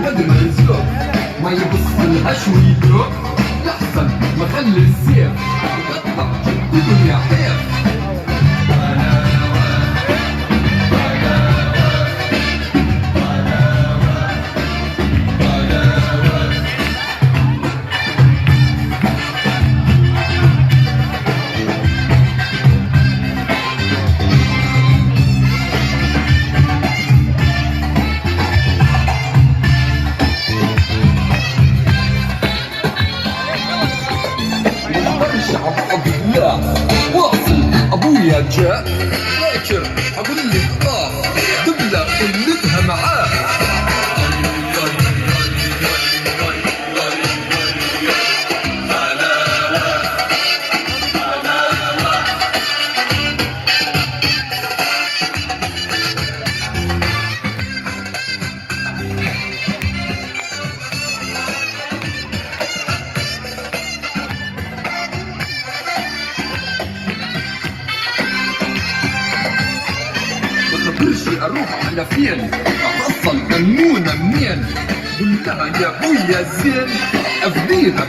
الواد مرزوق ما يبصلهاش ويدوق يحسن ما خلي السيف يقطع جدكم يا حيف. واصل ابويا جاء باكر اقول لك دبله قلتها معاه. برشي اروح على فين احصل ميمونة منين؟ قول لها يا ابويا زين افديها